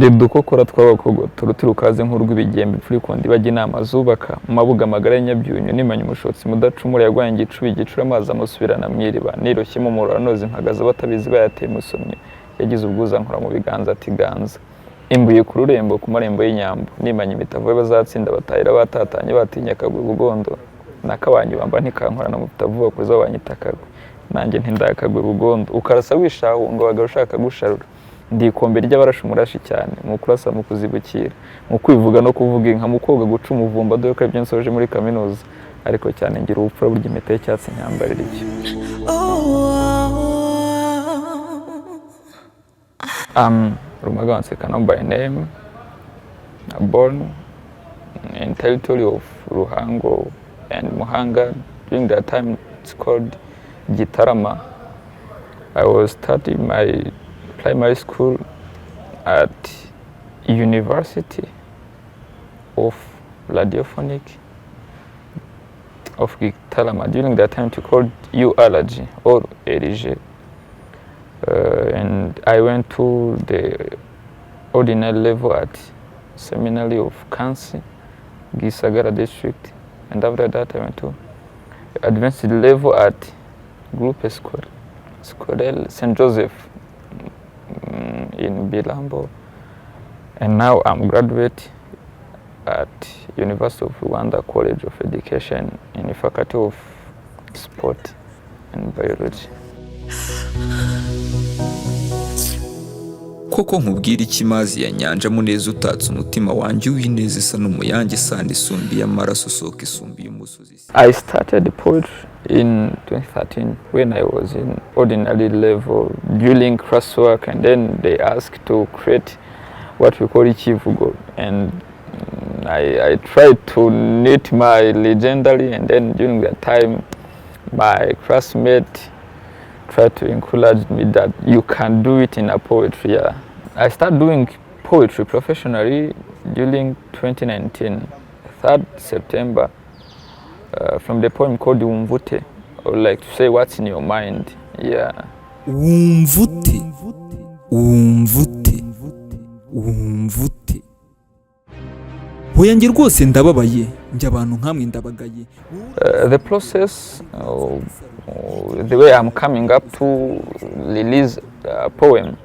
ndi dukokora tw'abakogoto rutirukaze nk'urw'ibigembe imfurikundi bajya inama zubaka mabuga magara y'inyabyunyu nimanya umushotsi mudacumura yagwanye igicuba igicura amazi amusubirana mwiriba niroshyemo umuriro anoze mpagaze batabizi bayateye musomye yagize ubwuza nkora mu biganza ati ganza imbuye ku rurembo ku marembo y'inyambo nimanya imitavu bazatsinda batahira batatanye batinya akagwa bugondo nakabanyu bamba ntikankorana mu butavuga kuza banyitakagwe nanjye ntindakagwe bugondo ukarasa wishaho ngo bagara ushaka gusharura ndi ikombe ry'abarashe umurashi cyane mu kurasa mu kuzibukira mu kwivuga no kuvuga inka mu koga guca umuvumba dore ko ibyo nsoje muri kaminuza ariko cyane ngira ubupfura burya impeta y'icyatsi nyambarira icyo Rumaga Nseka by name, born in territory of Ruhango and Muhanga. During that time it's called Gitarama. I was studying my primary school at University of Radiophonic of Gitarama. During that time it's called URG or LG. And I went to the ordinary level at Seminary of Kansi, Gisagara district, and after that I went to advanced level at Groupe Scolaire St. Joseph in Bilambo, and now I'm graduate at University of Rwanda College of Education in the Faculty of Sport and Biology. Koko nkubwira ikimazi ya nyanja muneza utatse umutima wanjye w'ineza isa n'umuyange sandi isumbiye amaraso soka isumbiye umusozi. I started poetry in 2013 when I was in ordinary level during classwork, and then they asked to create what we call ikivugo, and I tried to knit my legendary, and then during that time my classmate tried to encourage me that you can do it in a poetry. Yeah. I started doing poetry professionally during 2019, 3rd September, from the poem called Wumvute. I would like to say what's in your mind. Yeah. Wumvute, wumvute, wumvute. Hoyange rwose ndababaye, njye abantu nkamwe ndabagaye. The process, the way I'm coming up to release a poem.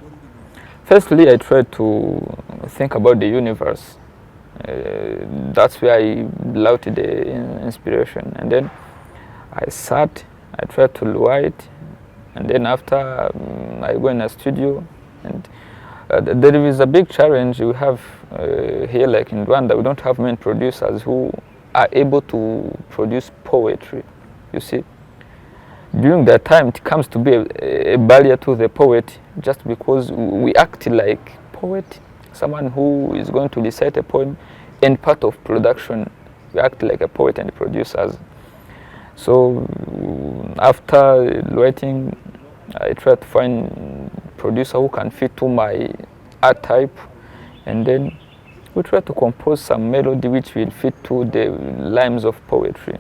Firstly, I tried to think about the universe. That's where I loved the inspiration. And then I sat, I tried to write, and then after I go in a studio. And there is a big challenge we have here, like in Rwanda. We don't have many producers who are able to produce poetry, you see. During that time, it comes to be a barrier to the poet, just because we act like poet, someone who is going to recite a poem, and part of production, we act like a poet and producers. So after writing, I try to find producer who can fit to my art type, and then we try to compose some melody which will fit to the rhymes of poetry.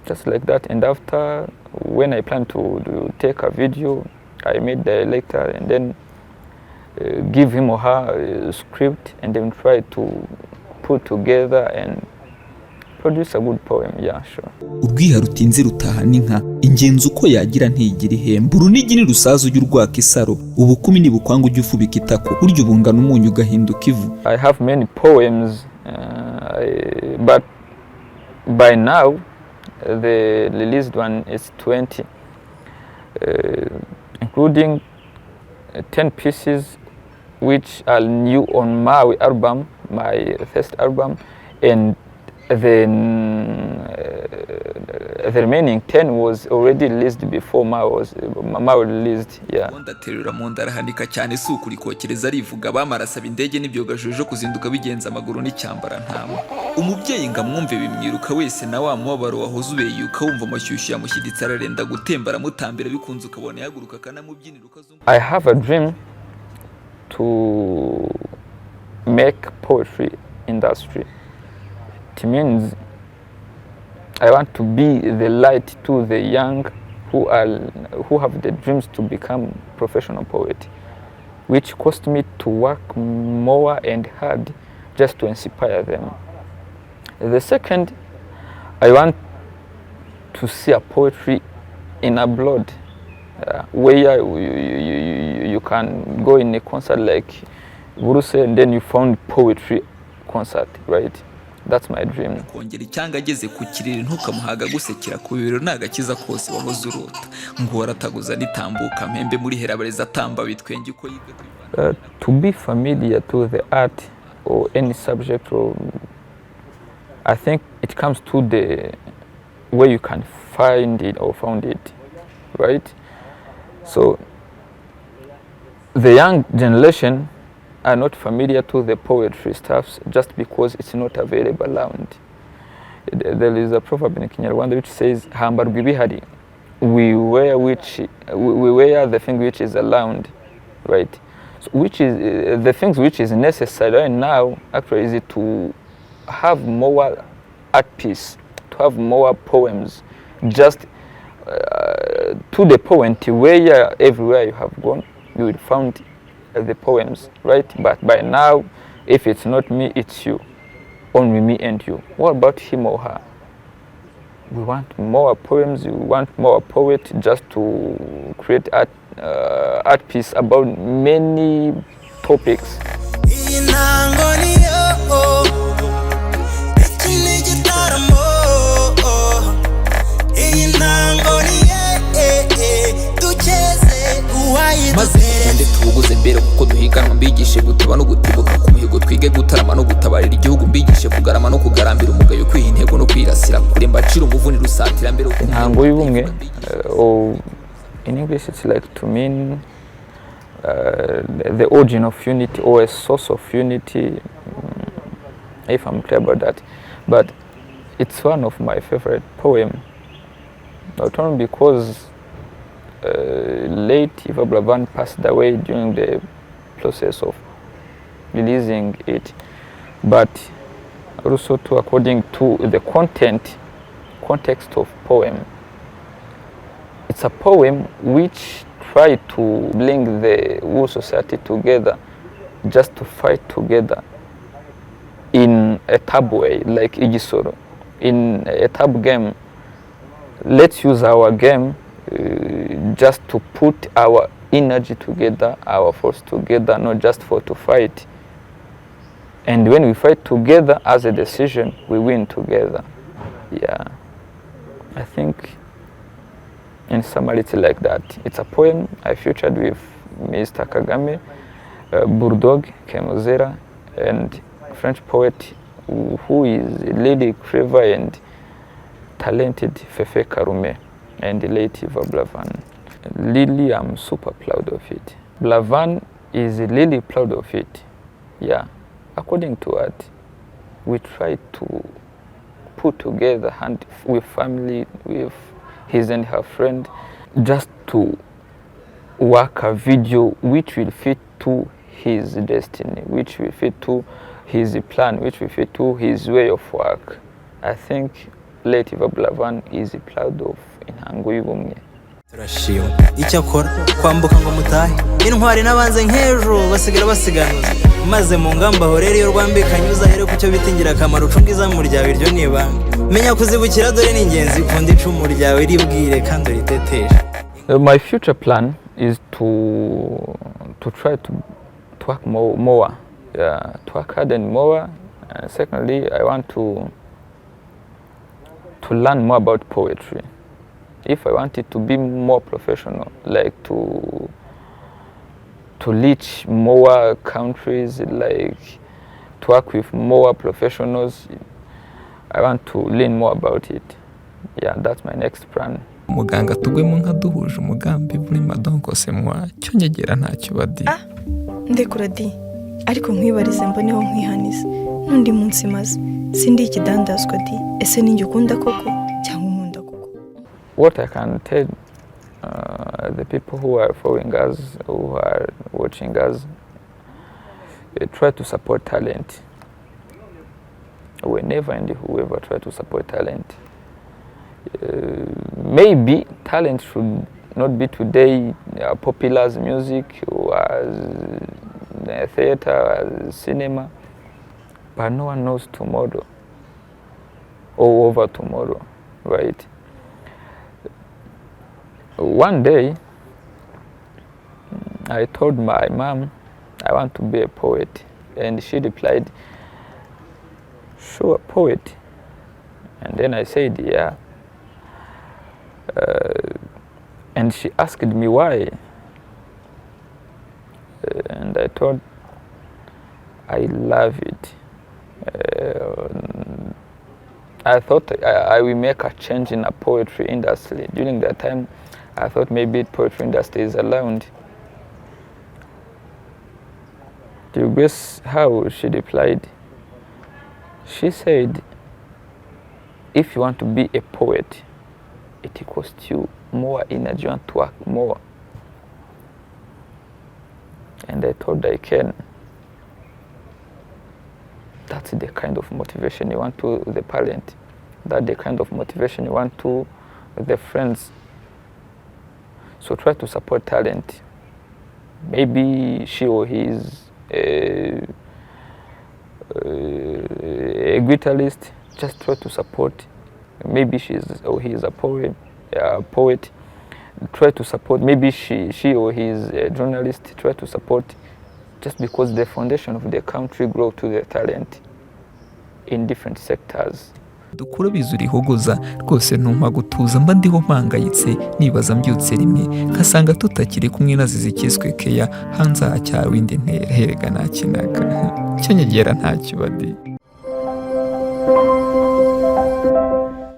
Just like that. And after, when I plan to take a video, I meet the director and then give him or her a script, and then try to put together and produce a good poem. Yeah, sure. Urwiha rutinze rutahana inka, ingenzi uko yagira ntigira ihembe, urunigi ni rusaza ujya urwaka isaro, ubukumi ni bukwanga ujya ufubika itako, burya ubungana umunyu ugahinduka ivu. I have many poems, but by now the released one is 20, including 10 pieces which are new on my album, my first album, and then the remaining 10 was already released before my was released. Yeah. Ndaterura mu ndarahanika cyane sukuri kokereza arivuga bamarasaba indege n'ibyogajojo kuzinduka bigenza amaguru n'icyambara ntama. Umubyeyi ngamwumve bimwiruka wese na wa mubabaro wahoze ubeyuka wumva amashyushyu yamushyiditse ararenda gutembera mutambira bikunze ukabona yaguruka kanamubyinira ukazumva. I have a dream to make poetry industry. It means I want to be the light to the young who have the dreams to become professional poet. which caused me to work more and hard just to inspire them. The second, I want to see a poetry in abroad, where you can go in a concert like Buruse and then you found poetry concert, right? That's my dream. Kongera icyanga ageze ku kirere ntukamuhaga gusekera ku bibero nagakiza kose wahoze urota ngo warataguza nitambuka mpembe muri herabareza atamba bitwenge uko yiga to be familiar to the art or any subject, or I think it comes to the way you can find it or found it, right? So the young generation are not familiar to the poetry stuffs just because it's not available around. There is a proverb in Kinyarwanda which says hambarwa ibihari, we wear the thing which is around, right? So which is the things which is necessary right now actually is to have more art piece, to have more poems, just to the point where everywhere you have gone you will find the poems, right? But by now, if it's not me, it's you. Only me and you. What about him or her? We want more poems, we want more poets just to create art piece about many topics. maze tugende tubuguze mbere kuko duhiganwa mbigishe gutaba no gutibuka ku mihigo twige gutarama no gutabarira igihugu mbigishe kugarama no kugarambira umugayo kwiha intego no kwirasira kure mbacira umuvuni rusatira mbere intango y'ubumwe, or in English it's like to mean the origin of unity or a source of unity, if I'm clear about that. But it's one of my favorite poems, not only because late Buravan passed away during the process of releasing it, but also too according to the context of poem. It's a poem which tried to bring the whole society together, just to fight together in a tab way, like Igisoro. In a tab game, let's use our game just to put our energy together, our force together, not just to fight. And when we fight together as a decision, we win together. Yeah, I think in summary it's like that. It's a poem I featured with Mr. Kagame, Bulldog, Kemozera, and French poet who is really clever and talented, Fefe Karume, and the late Buravan. Really, I'm super proud of it. Buravan is really proud of it. Yeah, according to art, we try to put together hand with family, with his and her friend, just to work a video which will fit to his destiny, which will fit to his plan, which will fit to his way of work. I think late Buravan is proud of intango y'ubumwe. Turashima icyakora kwambuka ngo mutahe intwari n'abanze nk'ejo basigara basiganuza maze mu ngamba aho rero iyo rwambikanye uzahere ku cyo bitingira akamaro ucunga izamu ryawe iryo niba menya kuzibukira dore ni ingenzi ukunda icumu ryawe ribwire kandi uriteteshe. My future plan is to try to work more, to work hard and more. Secondly, I want to learn more about poetry. If I want it to be more professional, like to reach more countries, like to work with more professionals, I want to learn more about it. Yeah, that's my next plan. Muganga tugwemo nka duhuje umugambi buri madonko se mwa cyo nyegera ntacyo badi. Ndekura di ariko nkwibarize mboneho nkwihanize nundi munsi maze sindi ikidandazwa di ese ninjye ukunda koko cyangwa unkunda koko. What I can tell the people who are following us, who are watching us, try to support talent. Whenever and whoever try to support talent. Maybe talent should not be today popular as music or as theater, as cinema, but no one knows tomorrow or over tomorrow, right? One day, I told my mom I want to be a poet, and she replied, "Sure, poet." And then I said, "Yeah." And she asked me why. And I told, I love it. I thought I will make a change in the poetry industry. During that time, I thought maybe poetry industry is around. Do you guess how she replied? She said, if you want to be a poet, it costs you more energy, you want to work more. And I thought I can. That's the kind of motivation you want to the parent. That's the kind of motivation you want to the friends. So try to support talent. Maybe she or he is a guitarist. Just try to support. Maybe she or he is a poet. Try to support. Maybe she or he is a journalist. Try to support. Just because the foundation of the country grow to the talent in different sectors. dukura bizuri hogoza rwose ntuma gutuza mba ndiho mpangayitse nibaza mbyutse rimwe nkasanga tutakiri kumwe nazize ikiswe keya hanze acyawe indi ntera herega nakinaga cyo nyegera nta kibadi.